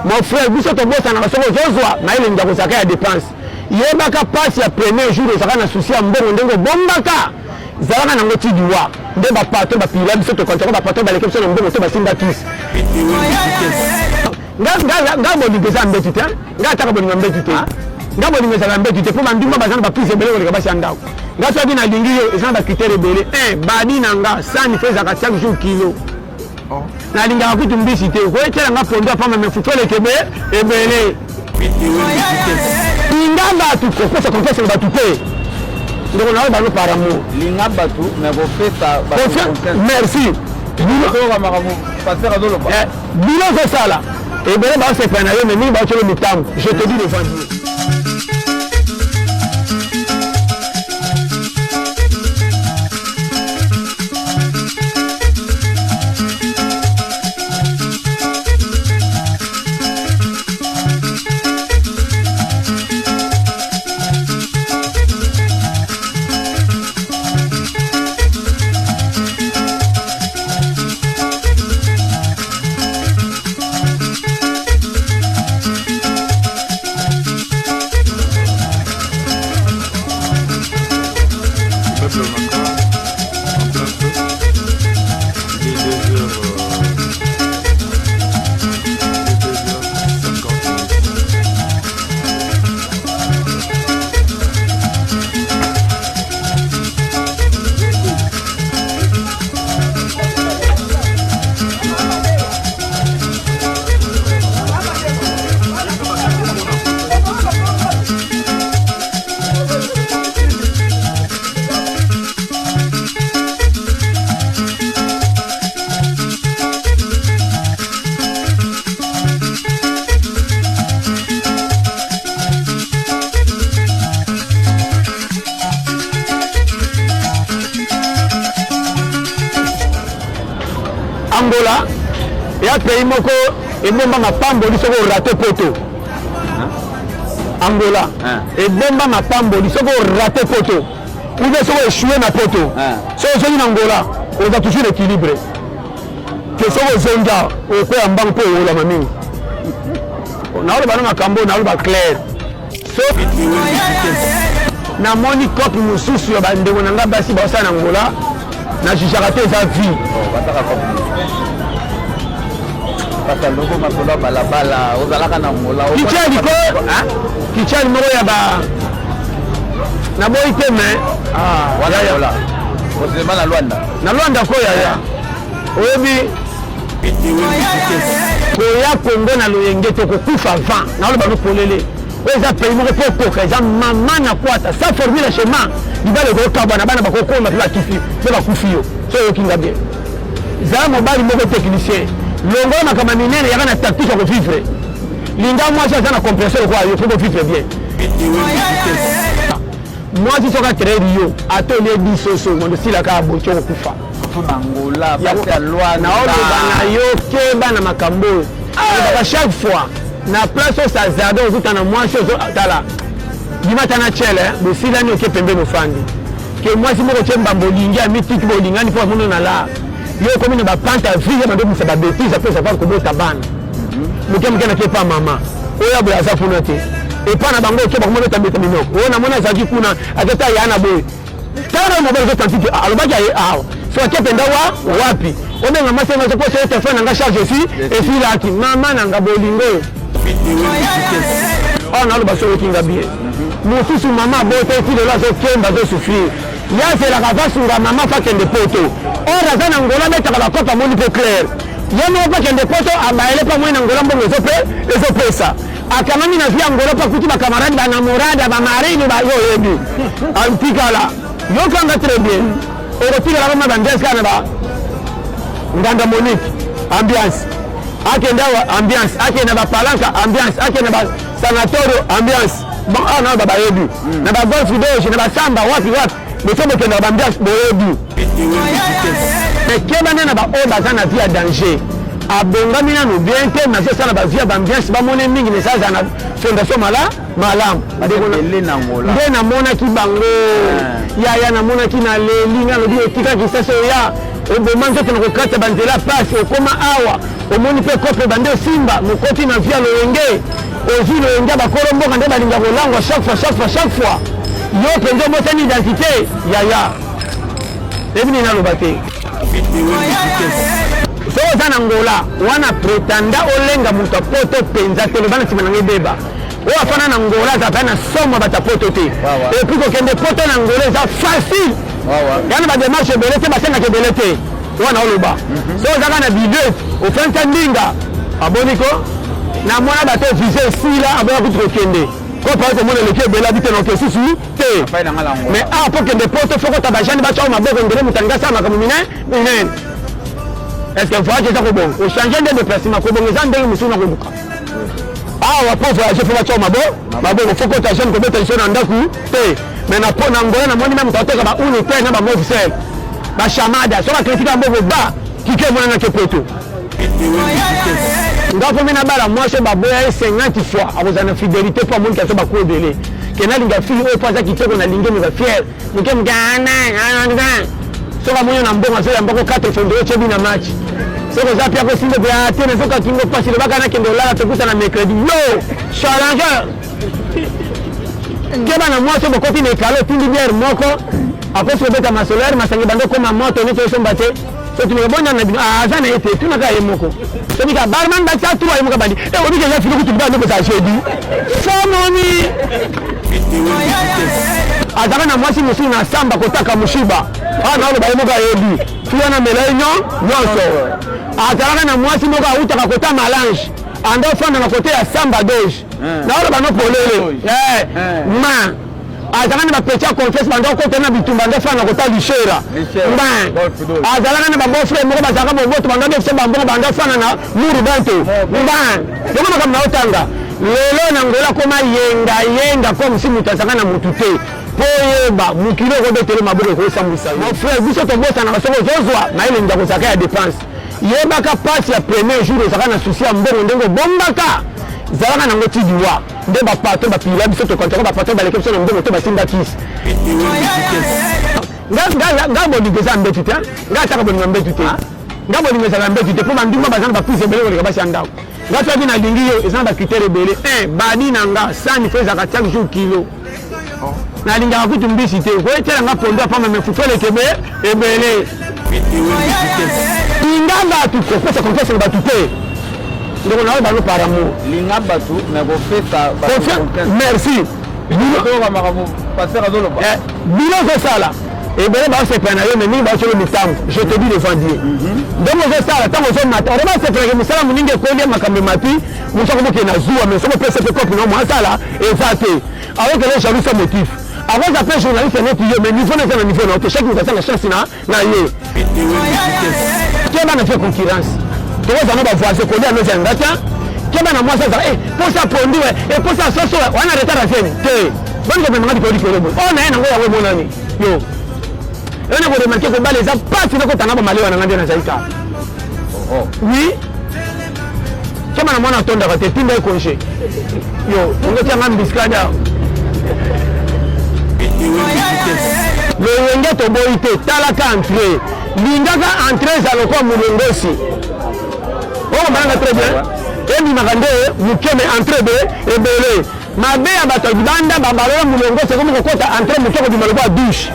mon frère biso to bossa na soko zozwa na ile ndako zaka ya dépense yebaka passe ya premier jour ezaka na souci ya mbongo ndenge bombaka zalaka na ngoti diwa nde ba patron ba pila biso to kontra ba patron ba lekep so na mbongo to ba simba kis nga bolingo eza mbetu te nga ataka bolingo mbetu te nga bolingo ezala mbetu te mpo banduma baza na baprise ebele koleka basi ya ndako nga soki nalingi yo eza na bakritere ebele badi na nga sani fo ezalaka chaque jour kilo nalingaka kutu mbisi te koyetela nga pondo apamba mefutu oleka ebele linga batu kokosa konfese na batu te ndeko nawe bano par amour linga batu me kopesa merci bilo ozosala ebele baosepa na yo me mingi baotyolo mitambo je te dis devant Dieu Angola ya pays moko ebomba mapamboli soko rate poto Angola ebomba mapamboli soko rate poto ou bien soko échouer na poto soko na Angola on va toujours l'équilibre que soko zonga o ko ya mbango po ola mami na olo bana makambo na olo ba clair so na moni kopi mususu ya bandeko na nga basi ba sana Angola na jijaraté eza vie parce que loko masola balabala ozalaka na ngola kichali ko kichali moko ya ba na boy te mais wala yola osema na Luanda ko ya oyebi koya Congo na loyenge to kokufa vent na lo bano polele eza pays moko po koka eza mama na kwata sa formule chemin libale ko kabana bana bakokoma pe bakifi pe bakufi yo so yo kinga bien za mobali moko technicien longo makama minene yaka na tactique ya vivre linga moi ça na compresseur quoi il faut vivre bien moi si soka très rio atelier bisoso mondo sila ka bocho kufa Angola parce que loi na olo bana yo ke bana makambo ba chaque fois na place au sazado uzutana moi chose tala dimata na chele bo sila ni oke pembe no fandi ke moi si moko chemba bolingi a mitiki bolingani po mono na la yo comme ba panta vie ba ndoko ba bêtise après savoir comment tabana mukem kena ke pa mama oya bo yaza funa te e pa na bango ke ba mono tambeta minoko o na mona zaki kuna aketa yana boy tara mo ba zo tantiki alobaki awa so ke penda wapi o benga masema zo ko se téléphone nga charge aussi et fille là qui mama nanga bolingo on a le baso kinga bien mususu mama bote fille là zo kemba zo souffrir ya c'est la cava sur la maman fa kende poto ora za na ngola beta ka kopa moni po clair ya no pa kende poto abaele pa moni na ngola mbongo ezo pesa akamami na via ngola pa kuti ba camarade ba namorada ba marine ba yo yebi antikala yo kanga très bien oro tira la mama bandes kana ba nganda monique ambiance akenda ambiance akenda ba palanka ambiance akenda ba sanatorio ambiance bon ana ba yebi na ba golf doge na ba samba wapi mais ça me kenda ambiance boyebi mais keba na ba oba za na via danger abongami na no bien te na ça na ba via ambiance ba mona mingi mais ça na fondation malam badele na ngola nde na mona ki bango ya na mona ki na leli na lobi etika ki sasa ya oboma nzoto na kokata banzela passe okoma awa omoni mpe kope bande simba mokoti na via loyenge ozwi loyenge bakolomboka nde balinga kolangwa chaque fois yo mpenza omosani identité yaya ebini naloba te soki oza na ngola wana prétenda olenga moto apoto mpenza te loba na nsima nange ebeba oyo afana na ngola aza mpe na somo bata poto te epui kokende poto na ngola eza facile yana bademarshe ebele te basengaka ebele te wana oloba soki ozaka na bidet ofensa ndinga aboniko na mwana bato vise esila aboya kutu kokende ko par komona eleki ebele abi te na oke susu te mais a po kende poto fo kota bajane bacao maboko ngele moto alingi asala makambo minene est ce que voyage eza kobonga ochange nde déplacement kobonga eza ndenge mosusu na koluka awa po voyage fo bacao maboko fo kota jeune kobeta liso na ndaku te mais na po na ngola namoni meme moto ateka bauni te na bamovsel bashamada so bakritika mboko ba kike emonanaki poto nga mpo mena bala mwasi baboya ye 50 fois akozala na fidélité mpo amoniki aso baku ebele ke nalinga fille oyo mpo aza kitoko nalingi moka fiere moke soki amoni na mbongo azoya mboko 4 fondeo tyebi na match soki oza pia kosimba pe ate nazoka kingo mpasi lobaka nakende olala tokuta na mercredi yo challenger ke bana mwasi bokoti na ekalo otindi biere moko akosi kobeta masolaire masangi bando koma moto neti osomba te so tunaka bonda na bino aza na ye te tunaka ye moko tobika barman bakisa tuwa ye moka bandi obiki eza fili kutubiba ndoko za jeudi somoni azaka na mwasi mosusu na samba kotaka mushiba ana oloba ye moko ayebi fiya na mela ye nyonso azalaka na mwasi moko awutaka kota malange anda ofanda na kote ya samba doge na oloba no polele ma azalaka na bapetia confesse banda okota na bitumba nde fana kota lishera azalaka na babofre moko bazalaka boboto banda defise bambongo banda fana na muru banto yango makambo na otanga lelo na ngola koma yenga comme si moto azalaka na motu te po yeba mokili okobetele maboko ekosambwisa mon frère biso tobosanaka soki ozozwa nayelenga kozalaka ya dépense yebaka pasi ya premier jour ozalaka na susi ya mbongo ndenge obombaka zalaka nango ti diwa nde bapato bapila biso tokontaka bapato baleke biso na mbongo to basimba kisi nga bolingo eza mbetu te nga ataka bolingo mbetu te nga bolingo ezala mbetu te mpo bandima baza na baprise ebele koleka basi ya ndako nga soki nalingi yo eza na bakritere ebele badi na nga sani fo ezalaka chaque jour kilo nalingaka kutu mbisi te koyetela nga pondo apamba me fufeleke ebele linga batu kopesa konfiance na batu te ndeko nawe bano par amour linga batu me kopesa merci bino ozosala ebele baosepela na yo me mingi baosolo mitango je te dis devant Dieu ndenge ozosala ntango ozomata ore basepelaka misala moningi ekolia makambo emapi mosu akomoke na zuwa me soki opesa mpe kopi na mwasala eza te awokele jalousie motif akoza mpe journaliste neti yo me niveau neza na niveau na oke chaque moto asala chance na ye ke bana fie concurrence tokoza no bavoise kolia noza yanga ta ke bana mwasi azala posa pondi posa soso wana retard asieni te bonikopenangati kodikolobo o na ye nango yango emonani yo ene koremarke kobala eza pasi nakotanga bamalewa nanga nde nazali kaka oui ke bana mwana atondaka te tinda ekonge yo ongotianga mbiskada loyenge toboyi te talaka entré lingaka entré ezaloko molongosi okomananga très bien ebimaka nde mokeme entré ebele mabe ya bato libanda babalola molongosi ekomi kokota entré moke kobima lobo ya douche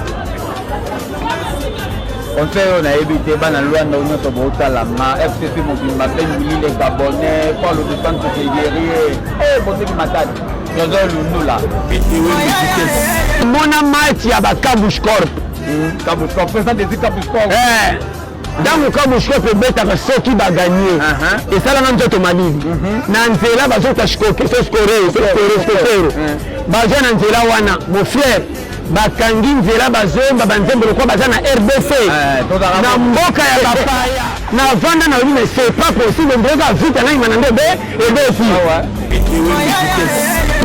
conseil oyo nayebi te bana lwanda nyonso botalanga fcc mobimba mpe ngulile gabonais paulo de santo guerrier boteki matadi nyonso lundula mona match ya bakabushcorp pesa desi kabushcorp ntango kabushcorp ebetaka soki baganye esalanga nzoto malili na nzela bazota skorero baza na nzela wana mon frère bakangi nzela bazomba banzembe lokwa baza na rdc na mboka ya bapaya na vanda na obi mais c'est pas possible mboka vita naima na nde ebeti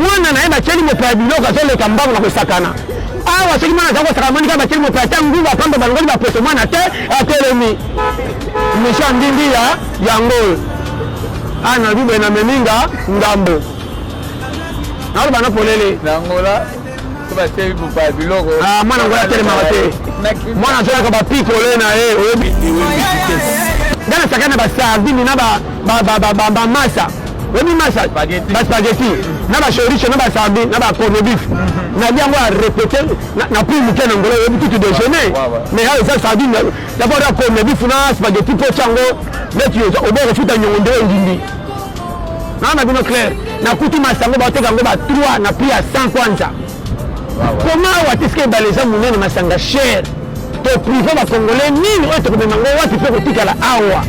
mwana na ye batieli mopaya biloko azoleka mbango na kosakana awa soki mwana aza kosaka monika batieli mopaya ta nguba pamba balongoli bapoto mwana te atelemi misha ndindi yango ana bibe na meminga ngambo naoloba na polele mwana ngola atelemaka te mwana azolaka bapikole na ye oyebi dans la sakana ba sardine na ba massa oui massa ba spaghetti na ba chorizo na ba sardine na ba corned beef na bien on va répéter na plus muke na ngolo oui tout déjeuner mais là ça sardine d'abord la corned beef na spaghetti po chango mais tu au bord futa nyonde ndindi na bino clair na kutu masango ba teka ngo ba 3 na prix à 100 kwanza comment watiske baleza munene masanga cher to privé ba congolais nini oto ko mengo wati pe ko tikala awa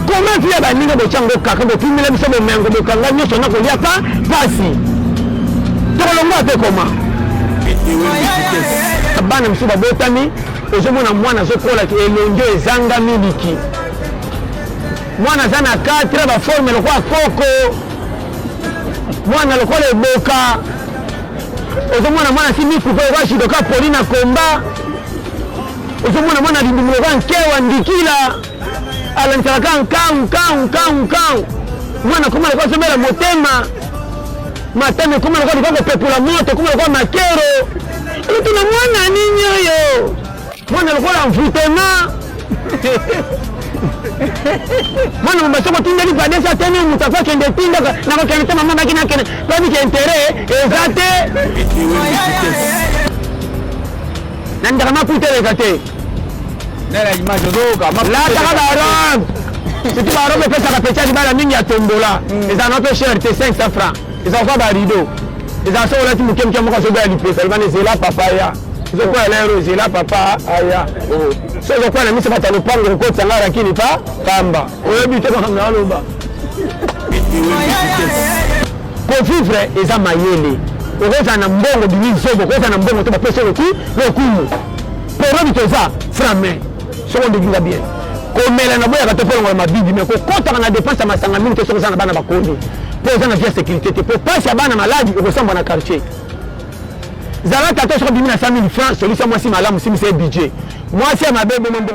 comment via ba ninga bo chango kaka bo tumile biso bo mengo bo kanga nyoso na ko lia pa pasi to longo te comment bana msuba botami ozomona mwana zokola ki elonge ezanga miliki mwana zana 4 ba forme lo kwa koko mwana lokola eboka ozomona mwana si mikupe kwa shidoka polina komba ozomona mwana lindumulo kwa nkewa ndikila alantalaka nkau mwana kuma lokwa somela motema mateme kuma lokwa dikoko pepula moto kuma lokwa makero tuna mwana nini oyo mwana lokola mfutema mwana mbasoko tindeli padesa tene mutafa kende tinda na ko kende mama makina kene babi ke intérêt ezate nanda kama putere kate nela image doka la tagabaron c'est tu baron pe pesa ka pecha bala mingi ya tombola eza no pe cher te 500 francs eza kwa ba rideau eza so la timu kemke mo ka so ba li pesa ibane zela papaya zo kwa lero zela papa aya so zo kwa na misa batalo pango ko tsanga lakini pa pamba oyebi te ko na loba ko vivre eza mayele okoza na mbongo bini zobo okoza na mbongo to ba pesa loki lokumu porobi toza frame so on dit bien ko mela na boya ka to polo ma bibi mais ko kota na dépense masanga mingi to so na bana bakoni po za na via sécurité te po passe bana maladi ko samba na quartier zala tato so bimi na 100 000 francs celui ça moi si malamu si c'est budget moi si ma bébé mon bon